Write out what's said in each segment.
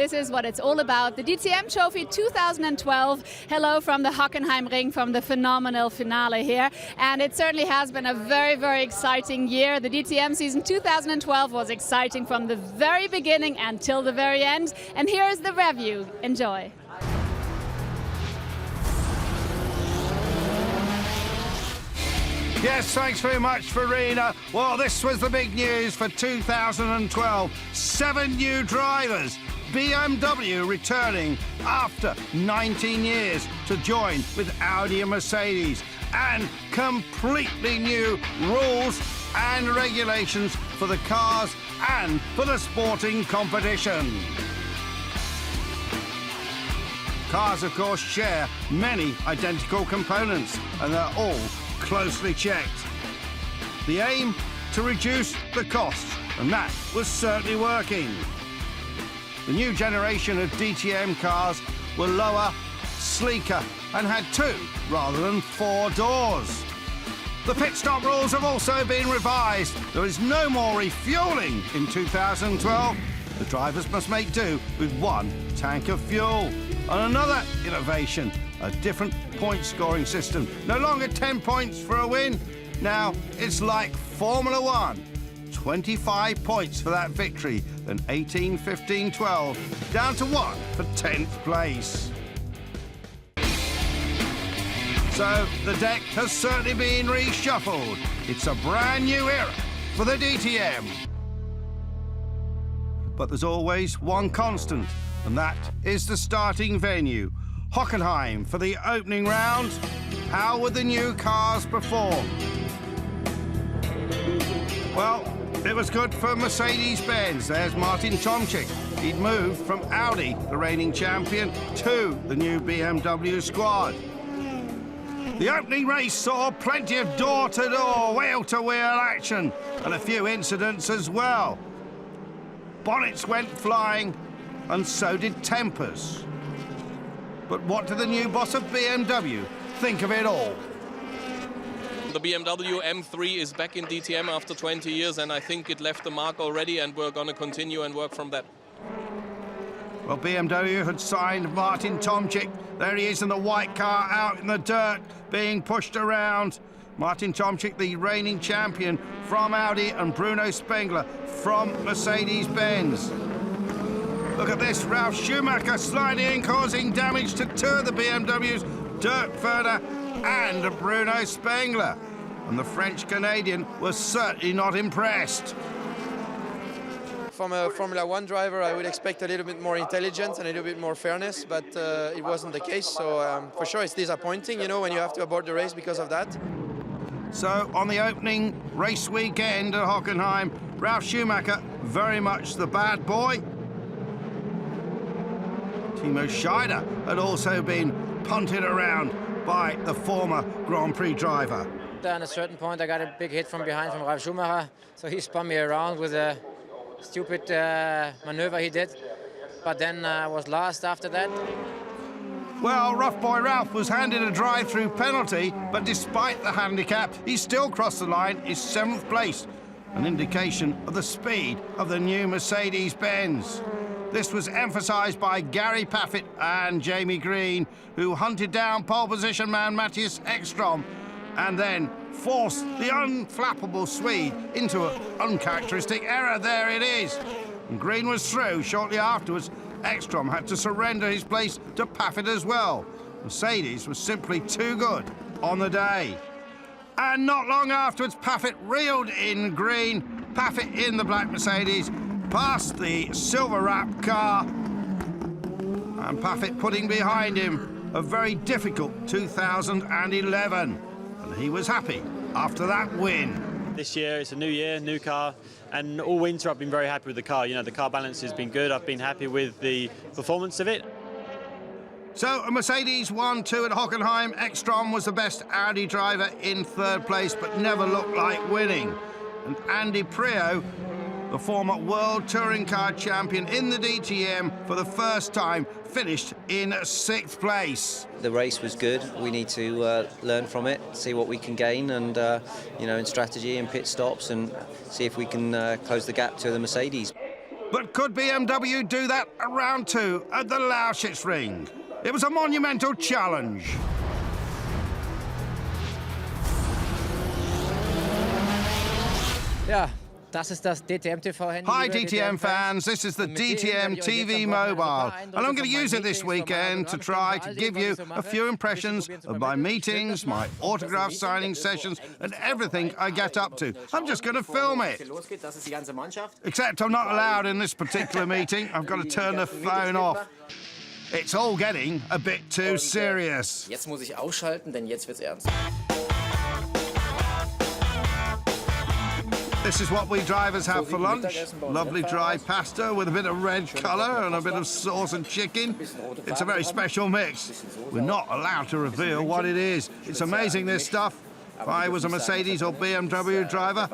This is what it's all about. The DTM Trophy 2012. Hello from the Hockenheim Ring, from the phenomenal finale here. And it certainly has been a very, very exciting year. The DTM season 2012 was exciting from the very beginning until the very end. And here is the review. Enjoy. Yes, thanks very much, Farina. Well, this was the big news for 2012. 7 new drivers. BMW returning after 19 years to join with Audi and Mercedes. And completely new rules and regulations for the cars and for the sporting competition. Cars, of course, share many identical components, and they're all closely checked. The aim to reduce the costs, and that was certainly working. The new generation of DTM cars were lower, sleeker, and had 2 rather than 4 doors. The pit stop rules have also been revised. There is no more refuelling in 2012. The drivers must make do with 1 tank of fuel. And another innovation, a different point scoring system. No longer 10 points for a win. Now it's like Formula 1. 25 points for that victory, then 18, 15, 12, down to 1 for 10th place. So the deck has certainly been reshuffled. It's a brand new era for the DTM. But there's always one constant, and that is the starting venue. Hockenheim for the opening round. How would the new cars perform? Well, it was good for Mercedes-Benz. There's Martin Tomczyk. He'd moved from Audi, the reigning champion, to the new BMW squad. The opening race saw plenty of door-to-door, wheel-to-wheel action, and a few incidents as well. Bonnets went flying, and so did tempers. But what did the new boss of BMW think of it all? The BMW M3 is back in DTM after 20 years, and I think it left the mark already, and we're going to continue and work from that. Well, BMW had signed Martin Tomczyk. There he is in the white car out in the dirt, being pushed around. Martin Tomczyk, the reigning champion from Audi, and Bruno Spengler from Mercedes-Benz. Look at this, Ralf Schumacher sliding in, causing damage to 2 of the BMWs, Dirk Werner and Bruno Spengler. And the French-Canadian was certainly not impressed. From a Formula 1 driver, I would expect a little bit more intelligence and a little bit more fairness, but it wasn't the case, so for sure it's disappointing, you know, when you have to abort the race because of that. So, on the opening race weekend at Hockenheim, Ralf Schumacher, very much the bad boy. Timo Scheider had also been punted around by the former Grand Prix driver. At a certain point, I got a big hit from behind from Ralf Schumacher, so he spun me around with a stupid maneuver he did. But then I was last after that. Well, Rough Boy Ralph was handed a drive-through penalty, but despite the handicap, he still crossed the line, is 7th place, an indication of the speed of the new Mercedes-Benz. This was emphasised by Gary Paffett and Jamie Green, who hunted down pole position man Matthias Ekstrom and then forced the unflappable Swede into an uncharacteristic error. There it is. And Green was through. Shortly afterwards, Ekstrom had to surrender his place to Paffett as well. Mercedes was simply too good on the day. And not long afterwards, Paffett reeled in Green, Paffett in the black Mercedes, past the silver wrap car, and Paffett putting behind him a very difficult 2011. And he was happy after that win. This year, it's a new year, new car, and all winter I've been very happy with the car. You know, the car balance has been good. I've been happy with the performance of it. So a Mercedes 1-2 at Hockenheim. Ekstrom was the best Audi driver in 3rd place, but never looked like winning. And Andy Prio, the former World Touring Car Champion in the DTM for the first time, finished in 6th place. The race was good. We need to learn from it, see what we can gain, and you know, in strategy and pit stops, and see if we can close the gap to the Mercedes. But could BMW do that at round 2 at the Lausitzring? It was a monumental challenge. Ja, das ist das DTM-TV-Handy. Hi DTM fans, this is the DTM TV mobile, and I'm going to use it this weekend to try to give you a few impressions of my meetings, my autograph signing sessions, and everything I get up to. I'm just going to film it. Except I'm not allowed in this particular meeting. I've got to turn the phone off. It's all getting a bit too serious. Jetzt muss ich ausschalten, denn jetzt wird's ernst. This is what we drivers have for lunch. Lovely dry pasta with a bit of red colour and a bit of sauce and chicken. It's a very special mix. We're not allowed to reveal what it is. It's amazing, this stuff. If I was a Mercedes or BMW driver,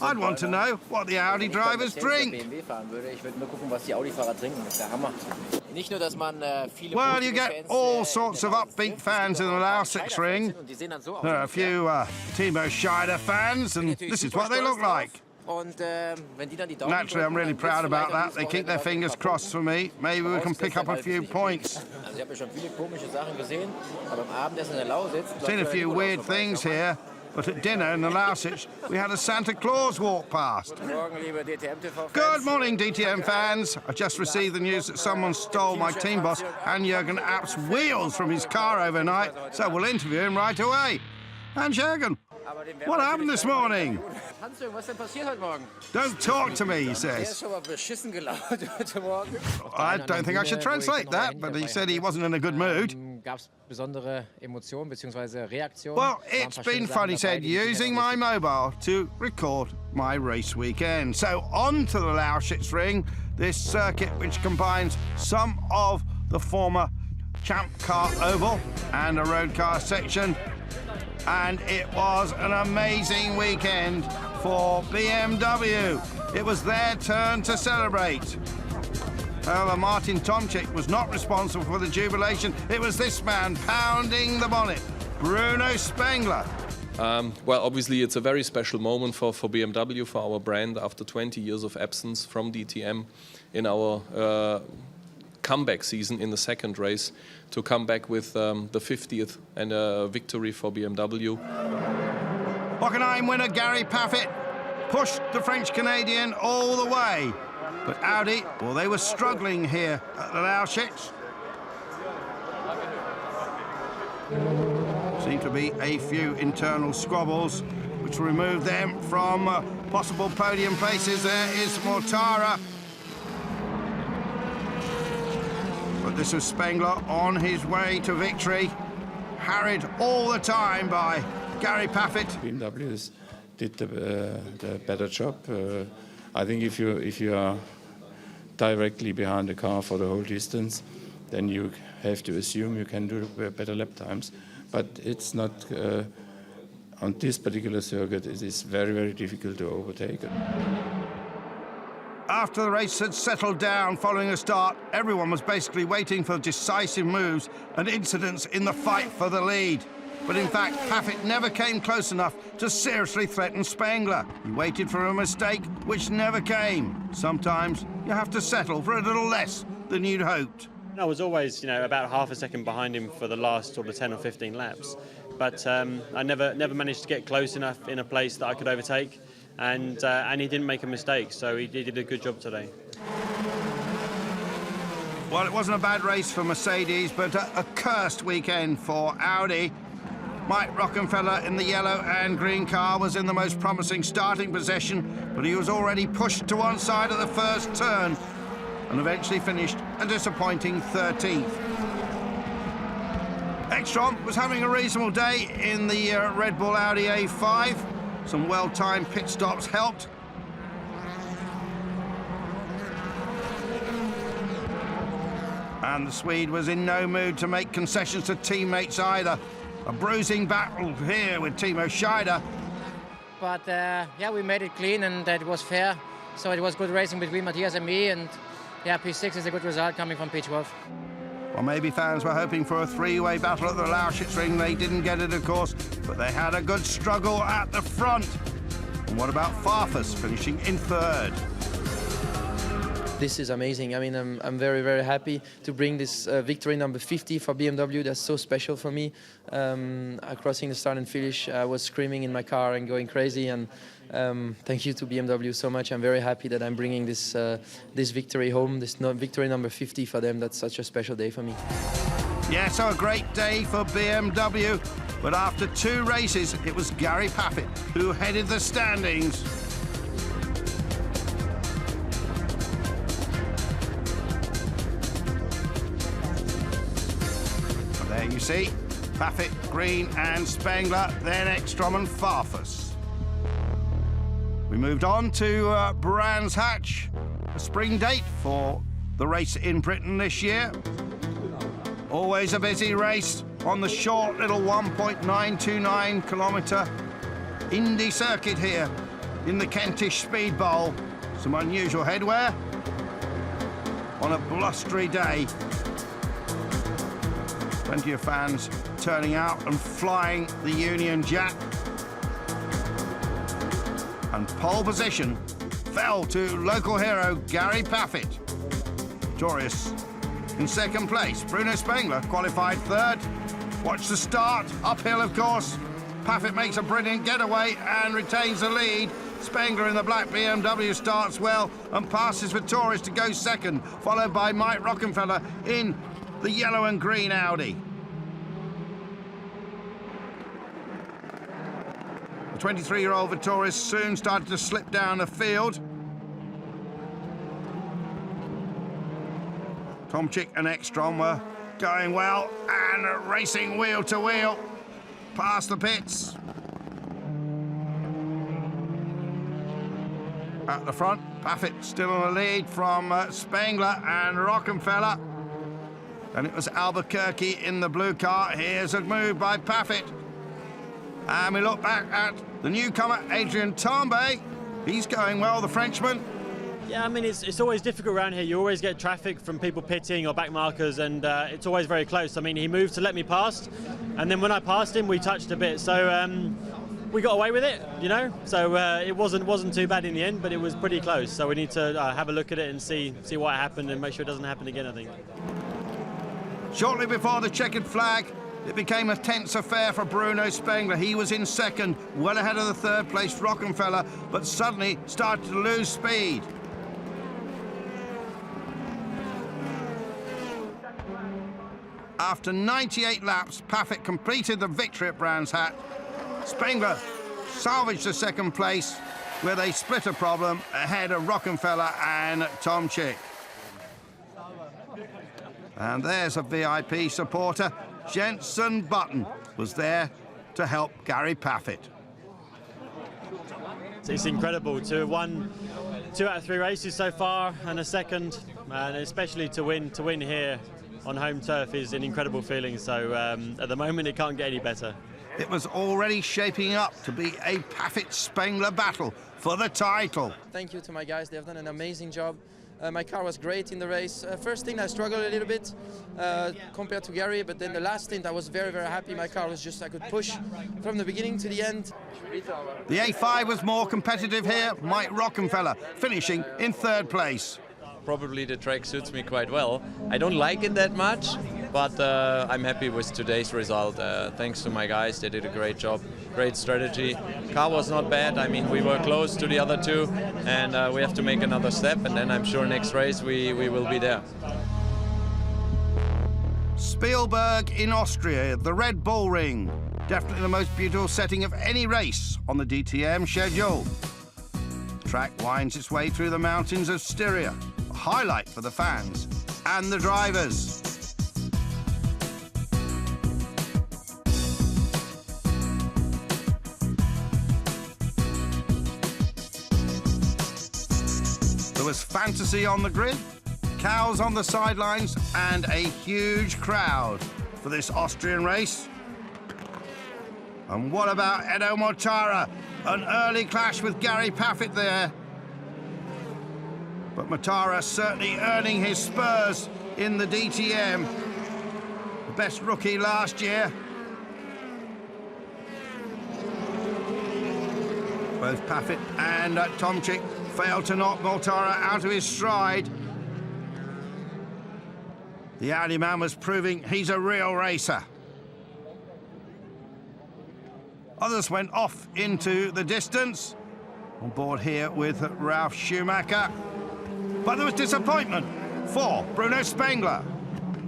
I'd want to know what the Audi drivers drink. Well, you get all sorts of upbeat fans in the Lausitzring. There are a few Timo Scheider fans, and this is what they look like. Naturally, I'm really proud about that. They keep their fingers crossed for me. Maybe we can pick up a few points. Seen a few weird things here, but at dinner in the Lausitz, we had a Santa Claus walk past. Good morning, DTM fans. I just received the news that someone stole my team boss, Hans-Jürgen App's wheels from his car overnight, so we'll interview him right away. Hans-Jürgen, what happened this morning? Don't talk to me, he says. I don't think I should translate that, but he said he wasn't in a good mood. Well, it's been fun, he said, using my mobile to record my race weekend. So on to the Lausitzring, this circuit which combines some of the former Champ Car Oval and a road car section. And it was an amazing weekend for BMW. It was their turn to celebrate. However, Martin Tomczyk was not responsible for the jubilation. It was this man pounding the bonnet, Bruno Spengler. Well, obviously it's a very special moment for BMW, for our brand, after 20 years of absence from DTM in our comeback season in the second race, to come back with the 50th and a victory for BMW. Hockenheim winner Gary Paffett pushed the French-Canadian all the way. But Audi, well, they were struggling here at the Lausitz. Seemed to be a few internal squabbles which removed them from possible podium places. There is Mortara. But this was Spengler on his way to victory, harried all the time by Gary Paffett. BMW did the better job. I think if you are directly behind the car for the whole distance, then you have to assume you can do better lap times. But it's not, on this particular circuit, it is very, very difficult to overtake. After the race had settled down following the start, everyone was basically waiting for decisive moves and incidents in the fight for the lead. But in fact, Paffett never came close enough to seriously threaten Spengler. He waited for a mistake which never came. Sometimes you have to settle for a little less than you'd hoped. I was always, about half a second behind him for the last sort of 10 or 15 laps. But I never managed to get close enough in a place that I could overtake. And he didn't make a mistake, so he did a good job today. Well, it wasn't a bad race for Mercedes, but a cursed weekend for Audi. Mike Rockenfeller in the yellow and green car was in the most promising starting position, but he was already pushed to one side at the first turn and eventually finished a disappointing 13th. Ekstrom was having a reasonable day in the Red Bull Audi A5. Some well-timed pit stops helped. And the Swede was in no mood to make concessions to teammates either. A bruising battle here with Timo Scheider. But we made it clean and it was fair. So it was good racing between Matthias and me, and P6 is a good result coming from P12. Well, maybe fans were hoping for a three-way battle at the Lausitzring. They didn't get it, of course, but they had a good struggle at the front. And what about Farfus finishing in third? this is amazing. I mean, I'm very, very happy to bring this victory number 50 for BMW. That's so special for me. Crossing the start and finish, I was screaming in my car and going crazy. And thank you to BMW so much. I'm very happy that I'm bringing this victory home, this victory number 50 for them. That's such a special day for me. Yeah, so a great day for BMW. But after 2 races, it was Gary Paffett who headed the standings. There you see, Paffett, Green and Spengler, then Ekstrom and Farfus. We moved on to Brands Hatch, a spring date for the race in Britain this year. Always a busy race on the short little 1.929 kilometre Indy circuit here in the Kentish Speed Bowl. Some unusual headwear on a blustery day. Plenty of fans turning out and flying the Union Jack. And pole position fell to local hero Gary Paffett. Victorious in second place. Bruno Spengler qualified third. Watch the start, uphill of course. Paffett makes a brilliant getaway and retains the lead. Spengler in the black BMW starts well and passes Victorious to go second, followed by Mike Rockenfeller in the yellow and green Audi. The 23-year-old Victorious soon started to slip down the field. Tomczyk and Ekstrom were going well and racing wheel to wheel past the pits. At the front, Paffett still on the lead from Spengler and Rockenfeller. And it was Albuquerque in the blue car. Here's a move by Paffett. And we look back at the newcomer, Adrien Tambay. He's going well, the Frenchman. Yeah, I mean, it's always difficult around here. You always get traffic from people pitting or back markers, and it's always very close. I mean, he moved to let me past, and then when I passed him, we touched a bit. So we got away with it, you know. So it wasn't too bad in the end, but it was pretty close. So we need to have a look at it and see what happened and make sure it doesn't happen again, I think. Shortly before the checkered flag, it became a tense affair for Bruno Spengler. He was in second, well ahead of the third place Rockenfeller, but suddenly started to lose speed. After 98 laps, Paffett completed the victory at Brands Hatch. Spengler salvaged the second place with a splitter problem ahead of Rockenfeller and Tomczyk. And there's a VIP supporter. Jenson Button was there to help Gary Paffett. It's incredible to have won 2 out of 3 races so far and a second, and especially to win here on home turf is an incredible feeling. So at the moment it can't get any better. It was already shaping up to be a Paffett-Spengler battle for the title. Thank you to my guys. They've done an amazing job. My car was great in the race. First stint I struggled a little bit compared to Gary, but then the last stint I was very, very happy. My car was just, I could push from the beginning to the end. The A5 was more competitive here. Mike Rockenfeller finishing in third place. Probably the track suits me quite well. I don't like it that much, but I'm happy with today's result. Thanks to my guys, they did a great job, great strategy. Car was not bad. I mean, we were close to the other two, and we have to make another step, and then I'm sure next race we will be there. Spielberg in Austria, the Red Bull Ring. Definitely the most beautiful setting of any race on the DTM schedule. The track winds its way through the mountains of Styria, a highlight for the fans and the drivers. There was fantasy on the grid, cows on the sidelines, and a huge crowd for this Austrian race. And what about Edo Mortara? An early clash with Gary Paffett there. But Mortara certainly earning his spurs in the DTM. The best rookie last year. Both Paffett and Tomczyk failed to knock Mortara out of his stride. The Audi man was proving he's a real racer. Others went off into the distance. On board here with Ralf Schumacher. But there was disappointment for Bruno Spengler.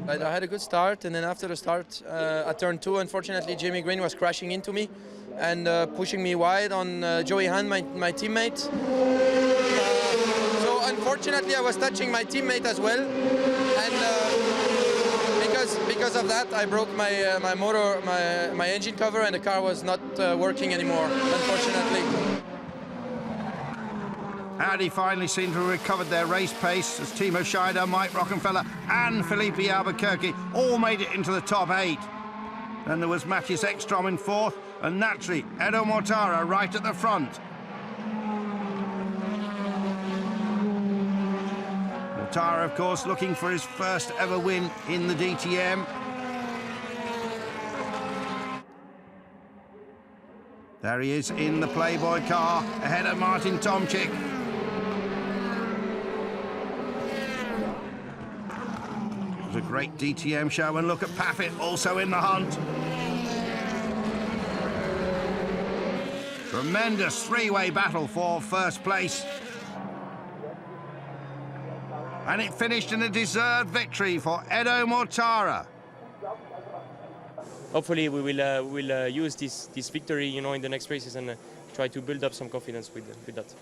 I had a good start, and then after the start at turn 2, unfortunately, Jamie Green was crashing into me and pushing me wide on Joey Hahn, my teammate. So unfortunately, I was touching my teammate as well, and because of that, I broke my motor, my engine cover, and the car was not working anymore, unfortunately. Audi finally seemed to have recovered their race pace as Timo Scheider, Mike Rockenfeller and Felipe Albuquerque all made it into the top 8. Then there was Matthias Ekstrom in 4th and naturally Edo Mortara right at the front. Mortara, of course, looking for his first ever win in the DTM. There he is in the Playboy car ahead of Martin Tomczyk. A great DTM show, and look at Paffett also in the hunt. Tremendous three-way battle for first place. And it finished in a deserved victory for Edo Mortara. Hopefully we will use this victory, you know, in the next races and try to build up some confidence with that.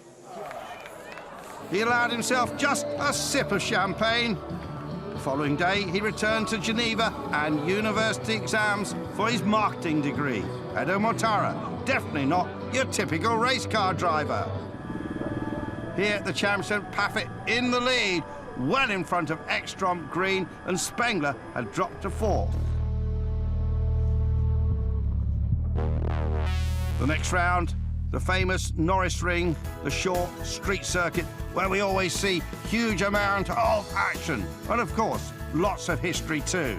He allowed himself just a sip of champagne. The following day, he returned to Geneva and university exams for his marketing degree. Edo Mortara, definitely not your typical race car driver. Here at the championship, Paffett in the lead, well in front of Ekstrom, Green, and Spengler had dropped to 4th. The next round, the famous Norisring, the short street circuit, where we always see huge amount of action. And of course, lots of history too.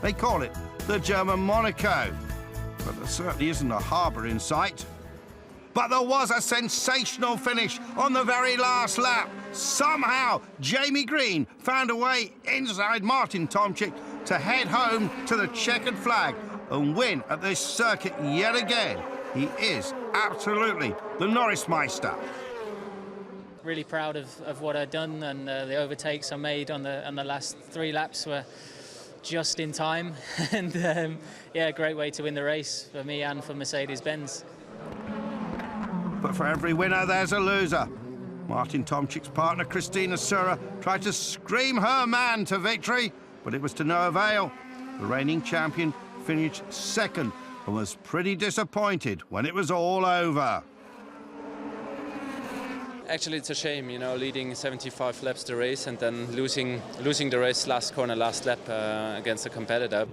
They call it the German Monaco. But there certainly isn't a harbour in sight. But there was a sensational finish on the very last lap. Somehow, Jamie Green found a way inside Martin Tomczyk to head home to the checkered flag and win at this circuit yet again. He is absolutely the Norrismeister. Really proud of what I've done, and the overtakes I made on the last 3 laps were just in time. And yeah, great way to win the race for me and for Mercedes-Benz. But for every winner, there's a loser. Martin Tomczyk's partner, Christina Sura, tried to scream her man to victory, but it was to no avail. The reigning champion finished 2nd and was pretty disappointed when it was all over. Actually, it's a shame, you know, leading 75 laps the race and then losing the race last corner, last lap against a competitor.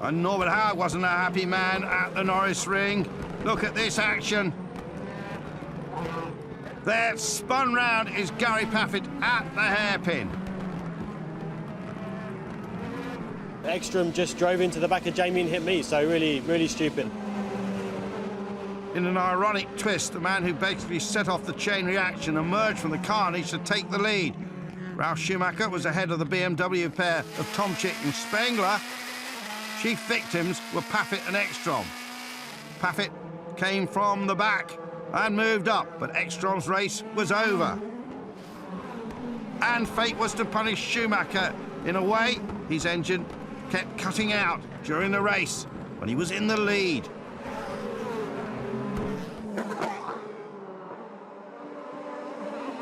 And Norbert Haug wasn't a happy man at the Norisring. Look at this action. There, spun round is Gary Paffett at the hairpin. Ekstrom just drove into the back of Jamie and hit me, so really, really stupid. In an ironic twist, the man who basically set off the chain reaction emerged from the carnage to take the lead. Ralf Schumacher was ahead of the BMW pair of Tomczyk and Spengler. Chief victims were Paffett and Ekstrom. Paffett came from the back and moved up, but Ekstrom's race was over. And fate was to punish Schumacher. In a way, his engine kept cutting out during the race when he was in the lead.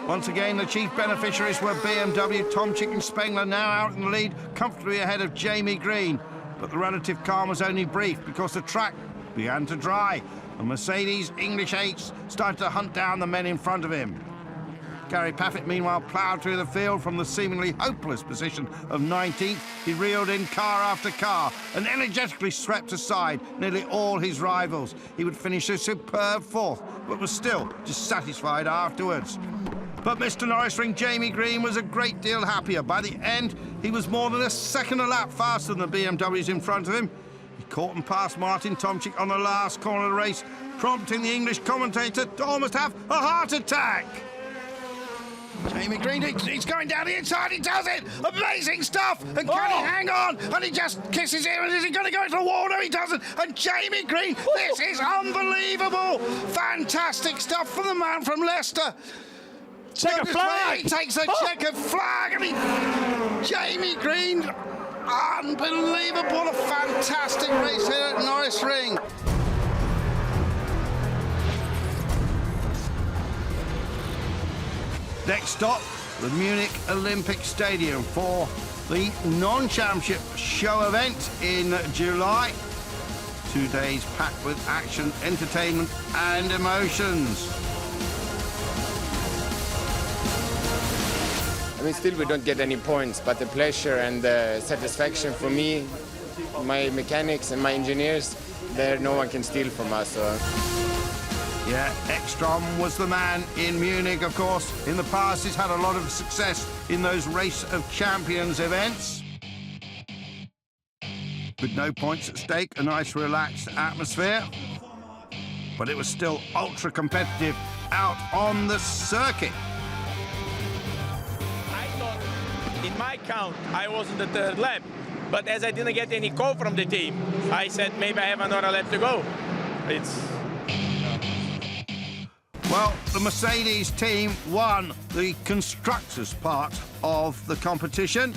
Once again, the chief beneficiaries were BMW, Tomczyk and Spengler, now out in the lead, comfortably ahead of Jamie Green. But the relative calm was only brief because the track began to dry and Mercedes English 8s started to hunt down the men in front of him. Gary Paffett, meanwhile, ploughed through the field from the seemingly hopeless position of 19th. He reeled in car after car and energetically swept aside nearly all his rivals. He would finish a superb 4th, but was still dissatisfied afterwards. But Mr. Norisring, Jamie Green, was a great deal happier. By the end, he was more than a second a lap faster than the BMWs in front of him. He caught and passed Martin Tomczyk on the last corner of the race, prompting the English commentator to almost have a heart attack. Jamie Green, he's going down the inside, he does it! Amazing stuff! And can he hang on? And he just kisses him, and is he going to go into the wall? No, he doesn't! And Jamie Green, this is unbelievable! Fantastic stuff from the man from Leicester. Checker flag! He takes a checkered flag, and Jamie Green, unbelievable! What a fantastic race here at Norisring. Next stop, the Munich Olympic Stadium for the non-championship show event in July. 2 days packed with action, entertainment and emotions. I mean, still we don't get any points, but the pleasure and the satisfaction for me, my mechanics and my engineers, there no one can steal from us. So. Yeah, Ekstrom was the man in Munich, of course. In the past, he's had a lot of success in those Race of Champions events. With no points at stake, a nice relaxed atmosphere. But it was still ultra competitive out on the circuit. I thought in my count I was in the third lap, but as I didn't get any call from the team, I said maybe I have another lap to go. Well, the Mercedes team won the constructors' part of the competition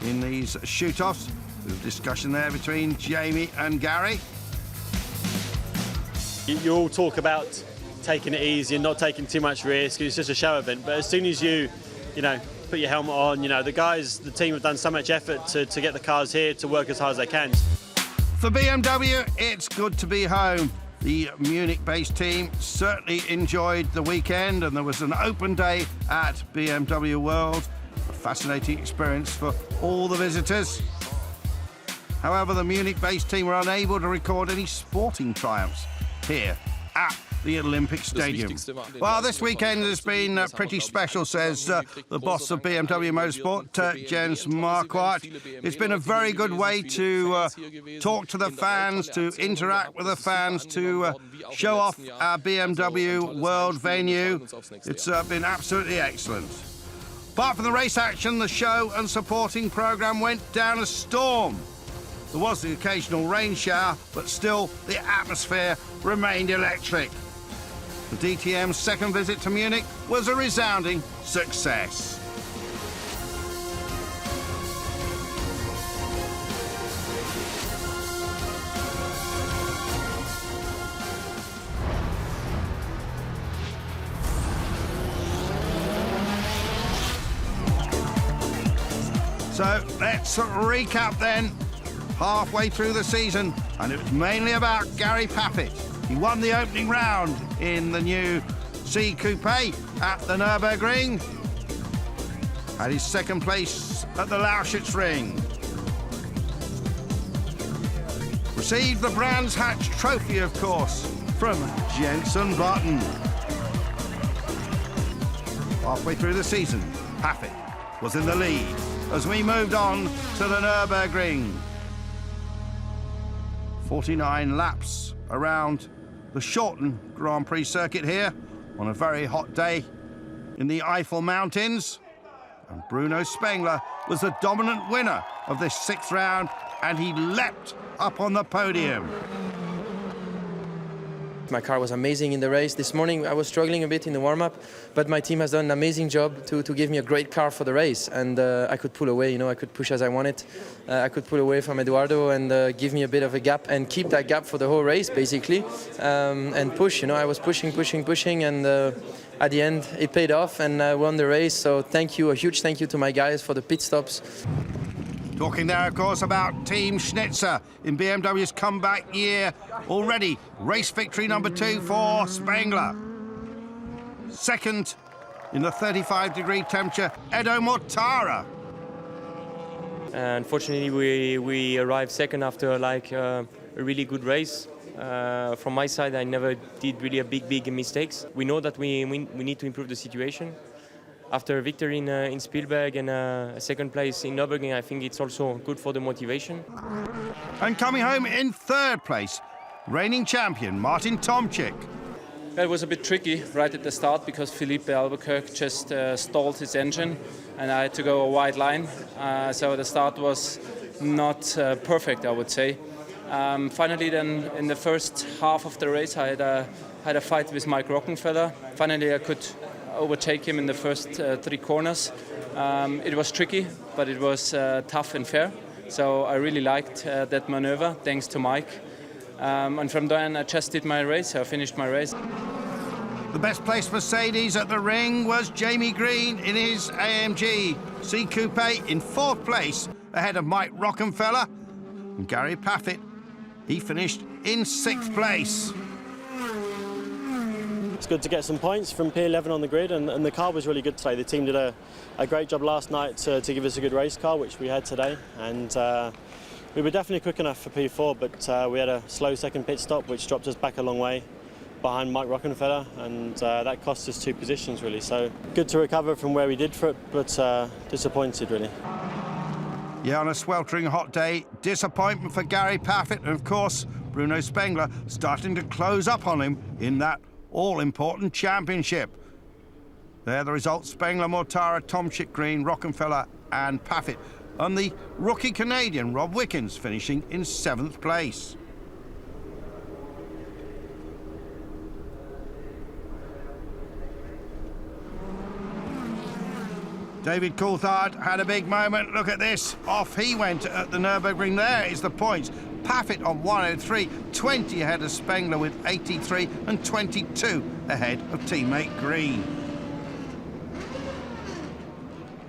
in these shoot-offs. There's a discussion there between Jamie and Gary. You all talk about taking it easy and not taking too much risk. It's just a show event. But as soon as you put your helmet on, the team have done so much effort to get the cars here to work as hard as they can. For BMW, it's good to be home. The Munich-based team certainly enjoyed the weekend, and there was an open day at BMW World. A fascinating experience for all the visitors. However, the Munich-based team were unable to record any sporting triumphs here at the Olympic Stadium. Well, this weekend has been pretty special, says the boss of BMW Motorsport, Jens Marquardt. It's been a very good way to talk to the fans, to interact with the fans, to show off our BMW World venue. It's been absolutely excellent. Apart from the race action, the show and supporting programme went down a storm. There was the occasional rain shower, but still the atmosphere remained electric. The DTM's second visit to Munich was a resounding success. So let's recap then. Halfway through the season, and it was mainly about Gary Pappett. He won the opening round in the new C Coupe at the Nürburgring. Had his second place at the Lausitzring. Received the Brands Hatch Trophy, of course, from Jenson Button. Halfway through the season, Pappett was in the lead as we moved on to the Nürburgring. 49 laps around the shortened Grand Prix circuit here on a very hot day in the Eifel Mountains. And Bruno Spengler was the dominant winner of this sixth round, and he leapt up on the podium. My car was amazing in the race. This morning I was struggling a bit in the warm-up, but my team has done an amazing job to give me a great car for the race, and I could pull away, I could push as I wanted. I could pull away from Eduardo and give me a bit of a gap and keep that gap for the whole race, basically, and push. I was pushing, and at the end it paid off and I won the race. So thank you, a huge thank you to my guys for the pit stops. Talking there, of course, about Team Schnitzer in BMW's comeback year. Already, race victory number 2 for Spengler. Second, in the 35-degree temperature, Edo Mortara. Unfortunately, we arrived second after a really good race. From my side, I never did really a big mistakes. We know that we need to improve the situation. After a victory in Spielberg and a second place in Nürburgring, I think it's also good for the motivation. And coming home in third place, reigning champion Martin Tomczyk. It was a bit tricky right at the start because Felipe Albuquerque just stalled his engine and I had to go a wide line. So the start was not perfect, I would say. Finally then in the first half of the race I had a fight with Mike Rockenfeller. Finally I could overtake him in the first 3 corners. It was tricky, but it was tough and fair. So I really liked that maneuver, thanks to Mike. And from then I just did my race, I finished my race. The best placed Mercedes at the ring was Jamie Green in his AMG C Coupe in 4th place, ahead of Mike Rockenfeller. And Gary Paffett, he finished in 6th place. It's good to get some points from P11 on the grid, and the car was really good today. The team did a great job last night to give us a good race car, which we had today. And we were definitely quick enough for P4, but we had a slow second pit stop, which dropped us back a long way behind Mike Rockenfeller, and that cost us 2 positions, really. So good to recover from where we did for it, but disappointed, really. Yeah, on a sweltering hot day, disappointment for Gary Paffett, and of course, Bruno Spengler starting to close up on him in that all-important championship. There are the results: Spengler, Mortara, Tomczyk, Green, Rockenfeller and Paffett, and the rookie Canadian Rob Wickens finishing in 7th place. David Coulthard had a big moment. Look at this. Off he went at the Nürburgring. There is the points. Paffett on 103, 20 ahead of Spengler with 83 and 22 ahead of teammate Green.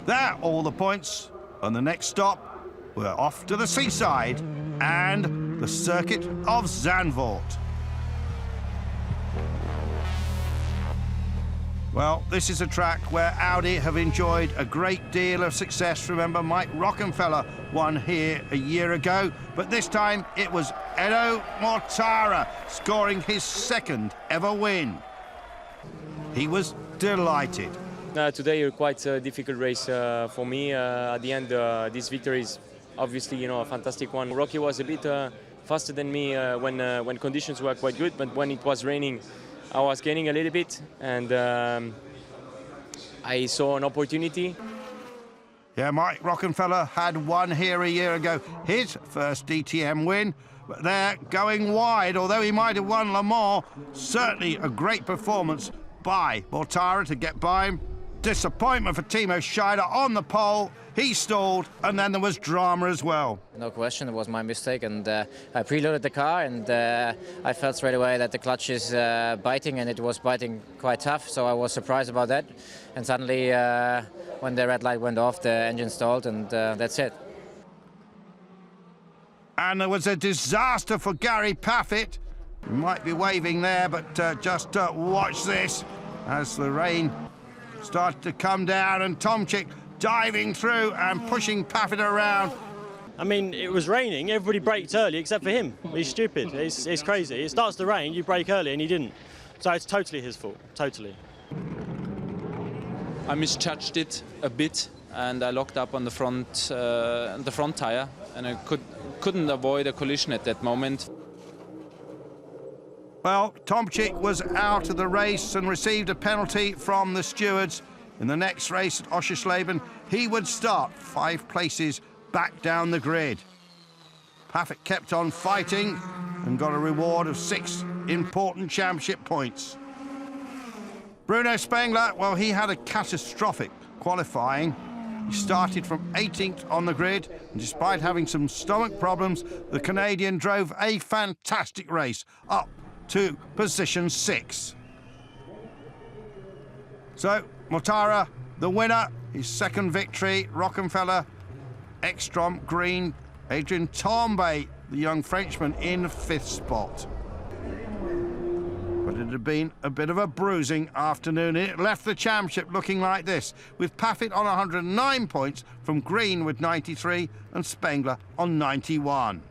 There, all the points. And the next stop, we're off to the seaside and the circuit of Zandvoort. Well, this is a track where Audi have enjoyed a great deal of success. Remember, Mike Rockenfeller won here a year ago, but this time it was Edo Mortara scoring his 2nd ever win. He was delighted. Today was quite a difficult race for me. At the end, this victory is obviously, a fantastic one. Rocky was a bit faster than me when conditions were quite good, but when it was raining, I was gaining a little bit, and I saw an opportunity. Yeah, Mike Rockenfeller had won here a year ago, his first DTM win, but they're going wide. Although he might have won Le Mans, certainly a great performance by Mortara to get by him. Disappointment for Timo Scheider on the pole. He stalled, and then there was drama as well. No question, it was my mistake, and I preloaded the car, and I felt straight away that the clutch is biting, and it was biting quite tough, so I was surprised about that. And suddenly, when the red light went off, the engine stalled, and that's it. And there was a disaster for Gary Paffett. He might be waving there, but just watch this as the rain started to come down, and Tomczyk diving through and pushing Paffett around. I mean, it was raining, everybody braked early except for him. He's stupid, it's crazy. It starts to rain, you brake early and he didn't. So it's totally his fault, totally. I misjudged it a bit and I locked up on the front tire, and I couldn't avoid a collision at that moment. Well, Tomczyk was out of the race and received a penalty from the stewards. In the next race at Oschersleben, he would start 5 places back down the grid. Paffett kept on fighting and got a reward of 6 important championship points. Bruno Spengler, well, he had a catastrophic qualifying. He started from 18th on the grid, and despite having some stomach problems, the Canadian drove a fantastic race up to position 6. So, Mortara, the winner, his 2nd victory. Rockenfeller, Ekstrom, Green, Adrien Tambay, the young Frenchman, in 5th spot. But it had been a bit of a bruising afternoon. It left the championship looking like this, with Paffett on 109 points from Green with 93 and Spengler on 91.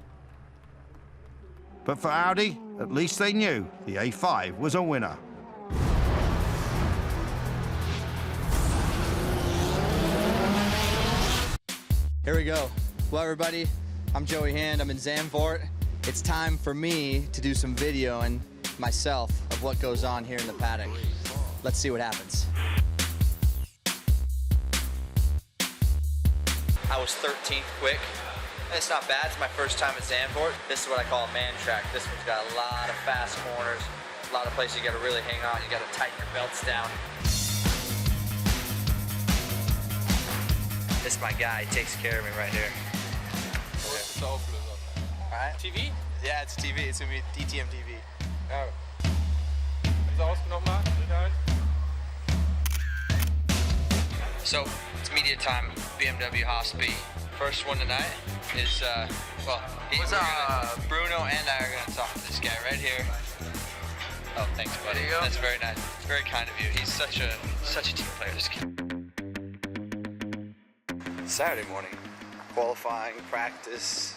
But for Audi, at least they knew the A5 was a winner. Here we go. Hello everybody, I'm Joey Hand, I'm in Zandvoort. It's time for me to do some videoing myself of what goes on here in the paddock. Let's see what happens. I was 13th quick. It's not bad, it's my first time at Zandvoort. This is what I call a man track. This one's got a lot of fast corners, a lot of places you gotta really hang on, you gotta tighten your belts down. This is my guy, he takes care of me right here. Alright. TV? Yeah, it's TV, it's gonna be DTM TV. Ja. Is alles nochmal? So, it's media time, BMW Hospi. First one tonight is, Bruno and I are gonna talk to this guy right here. Oh, thanks, buddy. There you go. That's very nice. It's very kind of you. He's such a team player, this kid. Saturday morning, qualifying, practice,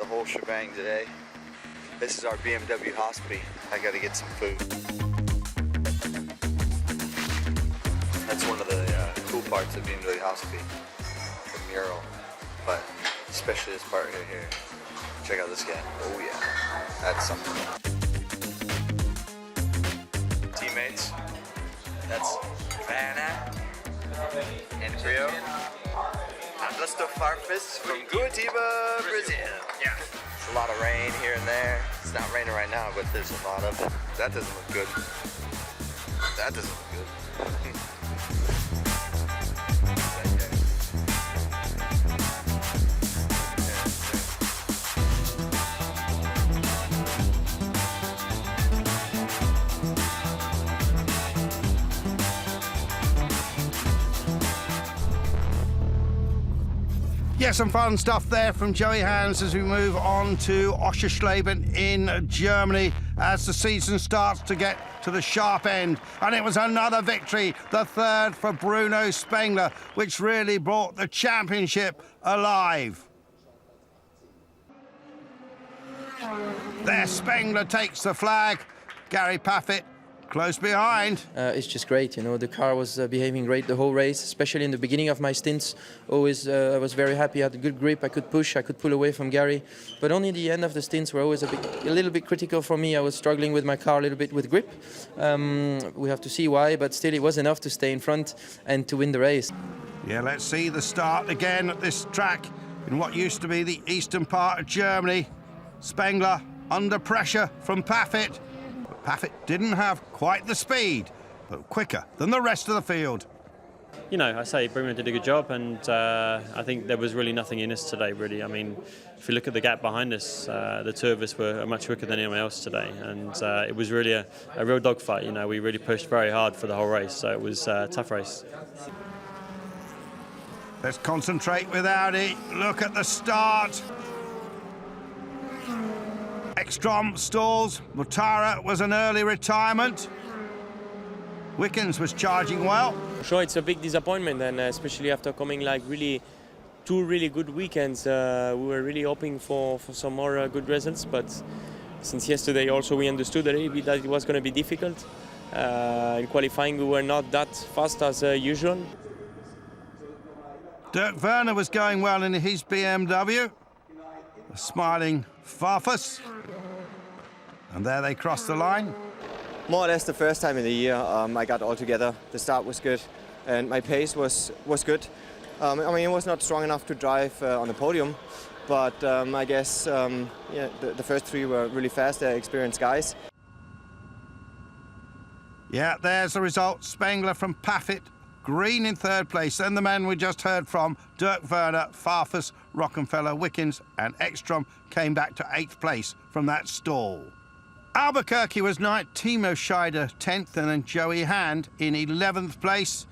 the whole shebang today. This is our BMW Hospi. I gotta get some food. That's one of the cool parts of BMW Hospi, the mural, but especially this part right here. Check out this guy. Oh yeah, that's something. Teammates, that's Vanna and Rio. Augusto Farfus from Curitiba, Brazil. Yeah. There's a lot of rain here and there. It's not raining right now, but there's a lot of it. That doesn't look good. That doesn't look good. Yeah, some fun stuff there from Joey Hans as we move on to Oschersleben in Germany as the season starts to get to the sharp end. And it was another victory, the third for Bruno Spengler, which really brought the championship alive. There, Spengler takes the flag. Gary Paffett close behind. It's just great, you know. The car was behaving great the whole race, especially in the beginning of my stints. Always, I was very happy. I had a good grip. I could push. I could pull away from Gary. But only the end of the stints were always a little bit critical for me. I was struggling with my car a little bit with grip. We have to see why, but still, it was enough to stay in front and to win the race. Yeah, let's see the start again at this track in what used to be the eastern part of Germany. Spengler under pressure from Paffett. Paffett didn't have quite the speed, but quicker than the rest of the field. You know, I say Bruno did a good job, and I think there was really nothing in us today, really. I mean, if you look at the gap behind us, the two of us were much quicker than anyone else today, and it was really a real dogfight. You know, we really pushed very hard for the whole race, so it was a tough race. Let's concentrate with Audi. Look at the start. Ekstrom stalls. Mutara was an early retirement. Wickens was charging well. Sure, it's a big disappointment, and especially after coming like two really good weekends, we were really hoping for some more good results. But since yesterday, also we understood a little bit that it was going to be difficult. In qualifying, we were not that fast as usual. Dirk Werner was going well in his BMW. A smiling Farfus. And there they crossed the line. More or less the first time in the year I got all together. The start was good and my pace was good. I mean, it was not strong enough to drive on the podium, but I guess yeah, the first three were really fast. They're experienced guys. Yeah, there's the result. Spengler from Paffett, Green in third place. Then the man we just heard from, Dirk Werner, Farfus, Rockenfeller, Wickens and Ekstrom came back to 8th place from that stall. Albuquerque was 9th, Timo Scheider 10th, and then Joey Hand in 11th place.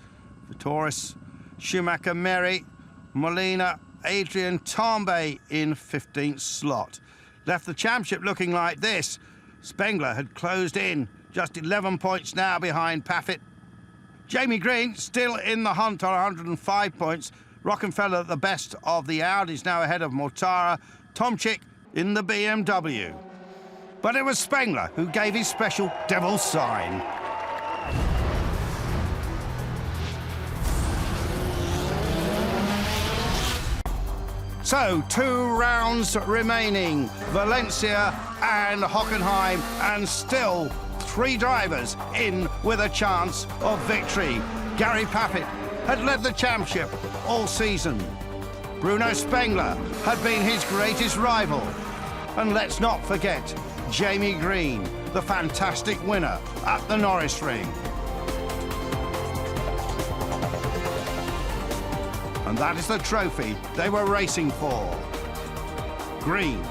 Vitoris, Schumacher, Mary, Molina, Adrian Tombe in 15th slot. Left the championship looking like this. Spengler had closed in, just 11 points now behind Paffett. Jamie Green still in the hunt on 105 points. Rockenfeller, the best of the Audis, now ahead of Mortara. Tomczyk in the BMW. But it was Spengler who gave his special devil's sign. So, 2 rounds remaining. Valencia and Hockenheim, and still 3 drivers in with a chance of victory. Gary Paffett had led the championship all season. Bruno Spengler had been his greatest rival. And let's not forget Jamie Green, the fantastic winner at the Norisring. And that is the trophy they were racing for. Green.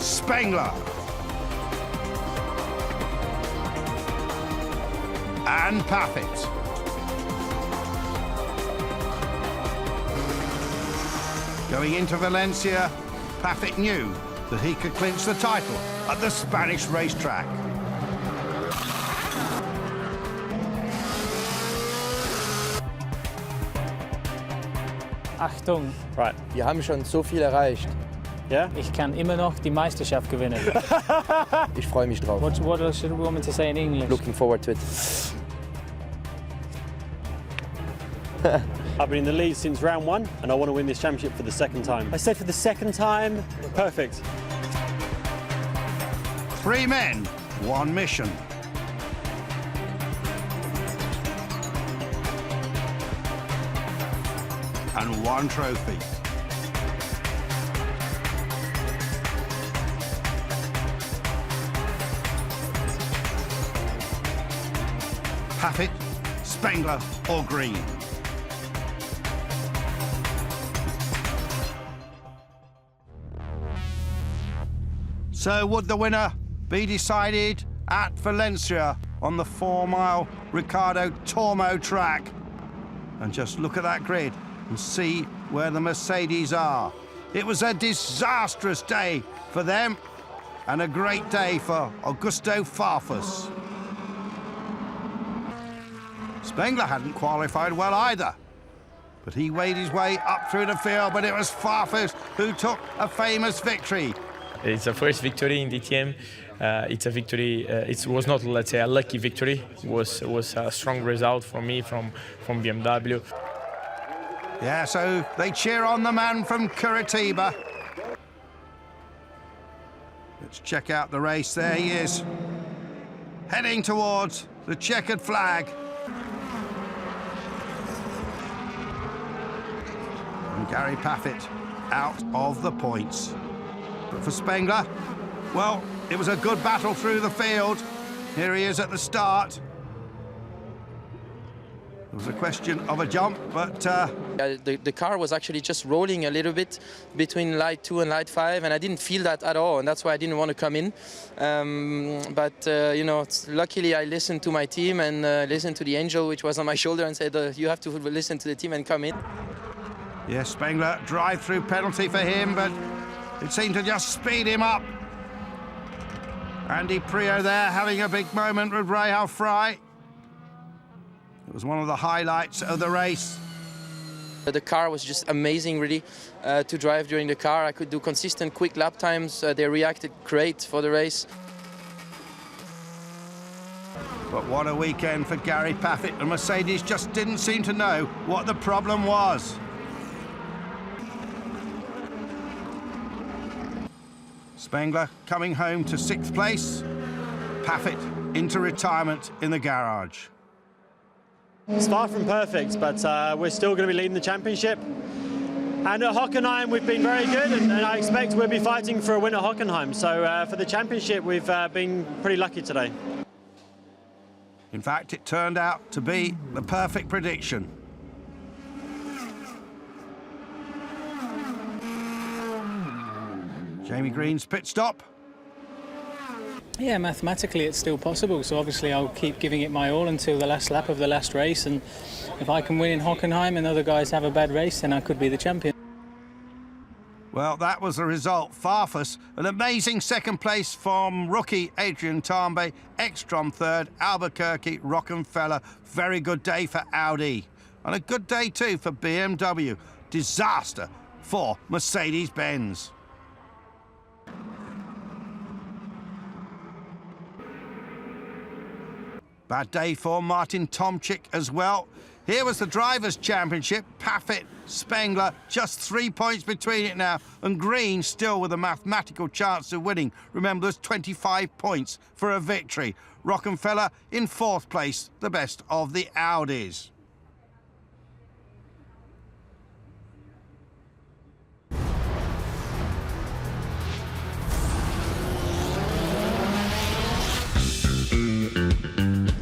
Spengler. And Paffett. Going into Valencia, Paffett knew that he could clinch the title at the Spanish racetrack. Achtung. Right. Wir haben schon so viel erreicht. Ja? Ich kann immer noch die Meisterschaft gewinnen. Ich freue mich drauf. What else should we want me to say in English? Looking forward to it. I've been in the lead since round 1 and I want to win this championship for the 2nd time. I said for the 2nd time, perfect. 3 men, 1 mission. And 1 trophy. Paffett, Spengler or Green. So would the winner be decided at Valencia on the 4-mile Ricardo Tormo track? And just look at that grid and see where the Mercedes are. It was a disastrous day for them and a great day for Augusto Farfus. Spengler hadn't qualified well either, but he weighed his way up through the field, but it was Farfus who took a famous victory. It's a first victory in DTM. It's a victory. It was not, let's say, a lucky victory. It was a strong result for me from BMW. Yeah, so they cheer on the man from Curitiba. Let's check out the race. There he is, heading towards the checkered flag. And Gary Paffett out of the points. But for Spengler, well, it was a good battle through the field. Here he is at the start. It was a question of a jump, but... The car was actually just rolling a little bit between light 2 and light 5, and I didn't feel that at all, and that's why I didn't want to come in. You know, luckily I listened to my team and listened to the angel which was on my shoulder and said, you have to listen to the team and come in. Yes, Spengler, drive-through penalty for him, but it seemed to just speed him up. Andy Prio there having a big moment with Rahal Fry. It was one of the highlights of the race. The car was just amazing, really, to drive during the car. I could do consistent, quick lap times. They reacted great for the race. But what a weekend for Gary Paffett. And Mercedes just didn't seem to know what the problem was. Spengler coming home to 6th place. Paffett into retirement in the garage. It's far from perfect, but we're still going to be leading the championship. And at Hockenheim, we've been very good, and I expect we'll be fighting for a win at Hockenheim. So for the championship, we've been pretty lucky today. In fact, it turned out to be the perfect prediction. Jamie Green's pit stop. Yeah, mathematically it's still possible, so obviously I'll keep giving it my all until the last lap of the last race, and if I can win in Hockenheim and other guys have a bad race, then I could be the champion. Well, that was the result. Farfus, an amazing 2nd place from rookie Adrian Tambe, Ekstrom 3rd, Albuquerque, Rockefeller. Very good day for Audi. And a good day too for BMW. Disaster for Mercedes-Benz. Bad day for Martin Tomczyk as well. Here was the Drivers' Championship. Paffett, Spengler, just 3 points between it now. And Green still with a mathematical chance of winning. Remember, there's 25 points for a victory. Rockenfeller in 4th place, the best of the Audis.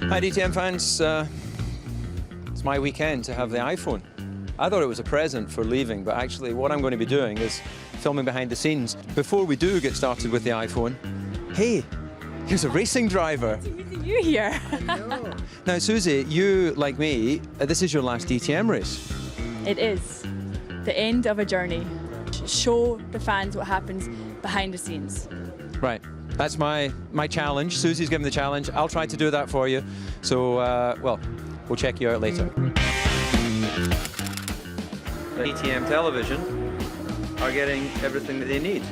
Hi DTM fans, it's my weekend to have the iPhone. I thought it was a present for leaving, but actually what I'm going to be doing is filming behind the scenes. Before we do get started with the iPhone, hey, here's a racing driver. You here? Now Susie, you, like me, this is your last DTM race. It is the end of a journey. Show the fans what happens behind the scenes. Right. That's my challenge. Susie's given the challenge. I'll try to do that for you. So, well, we'll check you out later. DTM television are getting everything that they need.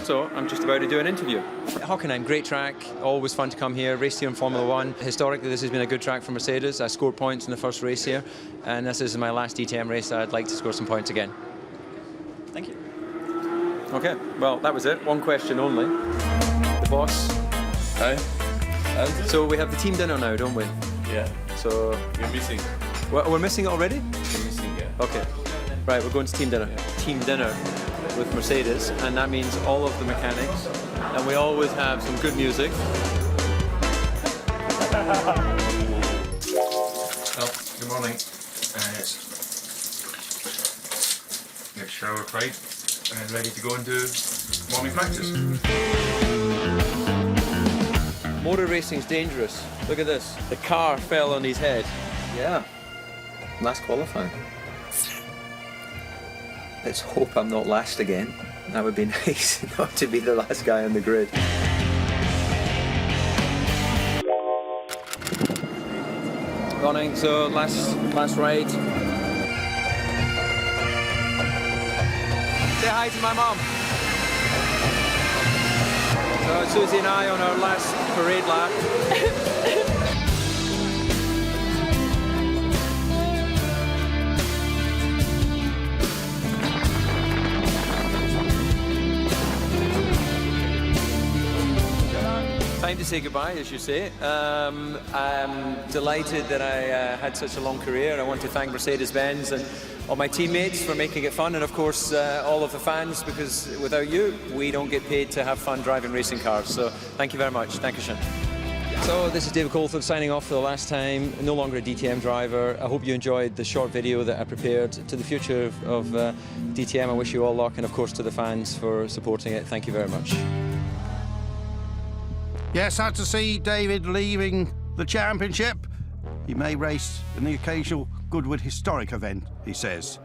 So I'm just about to do an interview. Hockenheim, great track. Always fun to come here. Raced here in Formula 1. Historically, this has been a good track for Mercedes. I scored points in the first race here. And this is my last DTM race. I'd like to score some points again. Thank you. Okay, well, that was it. One question only. Boss. Hi. So we have the team dinner now, don't we? Yeah. So you're missing. We're missing it already? You're missing, yeah. Okay. Right, we're going to team dinner. Yeah. Team dinner with Mercedes, and that means all of the mechanics, and we always have some good music. Well, good morning. Get shower right and ready to go and do morning practice. Motor racing's dangerous. Look at this. The car fell on his head. Yeah. Last qualifying. Let's hope I'm not last again. That would be nice, not to be the last guy on the grid. Morning, so last ride. Say hi to my mom. So Susie and I on our last parade lap. Time to say goodbye, as you say. I'm delighted that I had such a long career. I want to thank Mercedes-Benz and all my teammates for making it fun, and of course all of the fans, because without you we don't get paid to have fun driving racing cars. So thank you very much. Dankeschön. So this is David Coulthard signing off for the last time. No longer a DTM driver. I hope you enjoyed the short video that I prepared. To the future of DTM, I wish you all luck, and of course to the fans for supporting it. Thank you very much. Yes, sad to see David leaving the championship. He may race in the occasional Goodwood historic event, he says.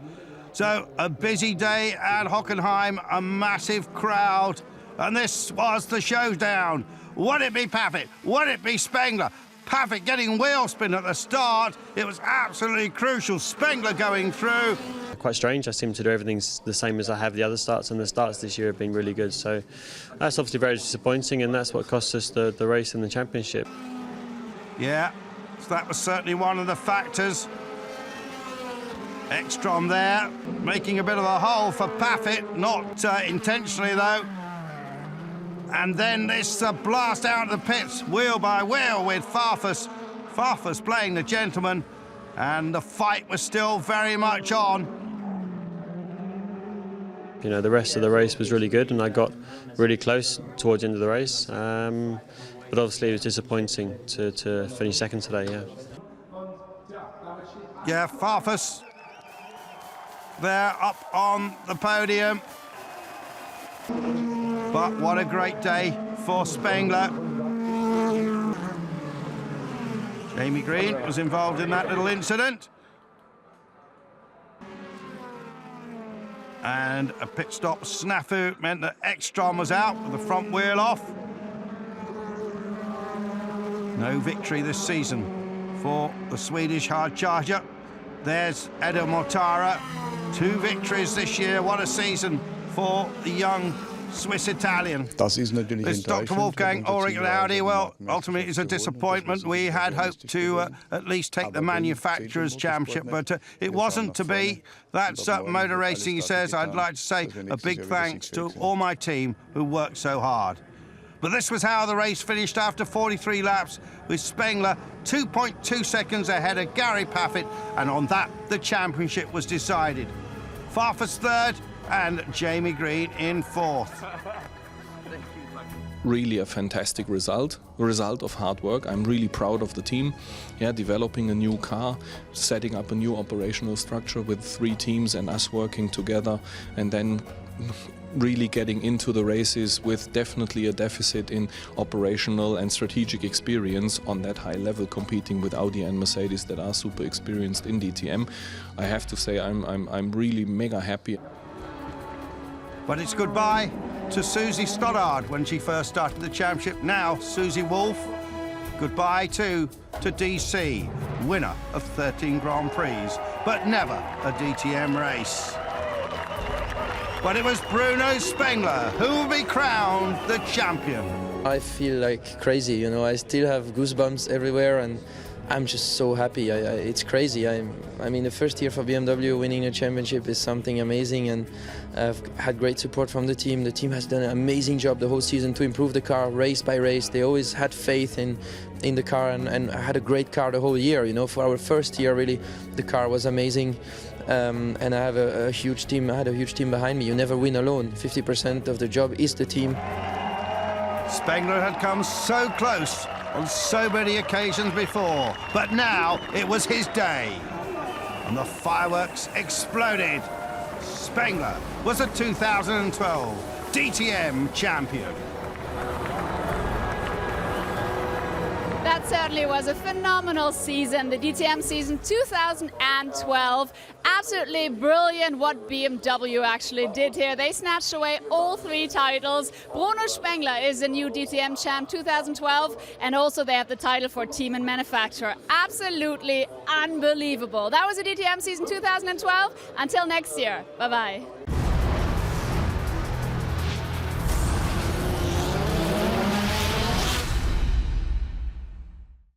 So, a busy day at Hockenheim, a massive crowd, and this was the showdown. Would it be Paffett? Would it be Spengler? Paffett getting wheel spin at the start. It was absolutely crucial. Spengler going through. Quite strange. I seem to do everything the same as I have the other starts, and the starts this year have been really good. So that's obviously very disappointing, and that's what cost us the race in the championship. Yeah, so that was certainly one of the factors. Ekstrom there, making a bit of a hole for Paffett, not intentionally though. And then this blast out of the pits, wheel by wheel with Farfus. Farfus playing the gentleman, and the fight was still very much on. You know, the rest of the race was really good, and I got really close towards the end of the race. But obviously it was disappointing to finish second today, yeah. Yeah, Farfus there up on the podium. But what a great day for Spengler. Jamie Green was involved in that little incident. And a pit stop snafu meant that Ekstrom was out with the front wheel off. No victory this season for the Swedish hard charger. There's Edo Mortara. 2 victories this year. What a season for the young Swiss-Italian. Das ist natürlich This Dr. Wolfgang Ulrich at Audi, well, ultimately it's a disappointment. We had hoped to at least take the Manufacturers' Championship, but it wasn't to be. That's motor racing, he says. I'd like to say a big thanks to all my team who worked so hard. But this was how the race finished after 43 laps, with Spengler 2.2 seconds ahead of Gary Paffett, and on that, the championship was decided. Farfus third, and Jamie Green in fourth. Really a fantastic result, a result of hard work. I'm really proud of the team. Yeah, developing a new car, setting up a new operational structure with 3 teams and us working together, and then really getting into the races with definitely a deficit in operational and strategic experience on that high level, competing with Audi and Mercedes that are super experienced in DTM. I have to say I'm really mega happy. But it's goodbye to Susie Stoddard when she first started the championship. Now Susie Wolff. Goodbye too to DC, winner of 13 Grand Prix, but never a DTM race. But it was Bruno Spengler who will be crowned the champion. I feel like crazy, you know. I still have goosebumps everywhere, and I'm just so happy. It's crazy. I mean, the first year for BMW, winning a championship is something amazing, and I've had great support from the team. The team has done an amazing job the whole season to improve the car race by race. They always had faith in the car, and I had a great car the whole year. You know, for our first year, really, the car was amazing. And I have a huge team. I had a huge team behind me. You never win alone. 50% of the job is the team. Spengler had come so close on so many occasions before, but now it was his day. And the fireworks exploded. Spengler was a 2012 DTM champion. That certainly was a phenomenal season, the DTM season 2012. Absolutely brilliant what BMW actually did here. They snatched away all 3 titles. Bruno Spengler is the new DTM champ 2012, and also they have the title for team and manufacturer. Absolutely unbelievable. That was the DTM season 2012. Until next year, bye-bye.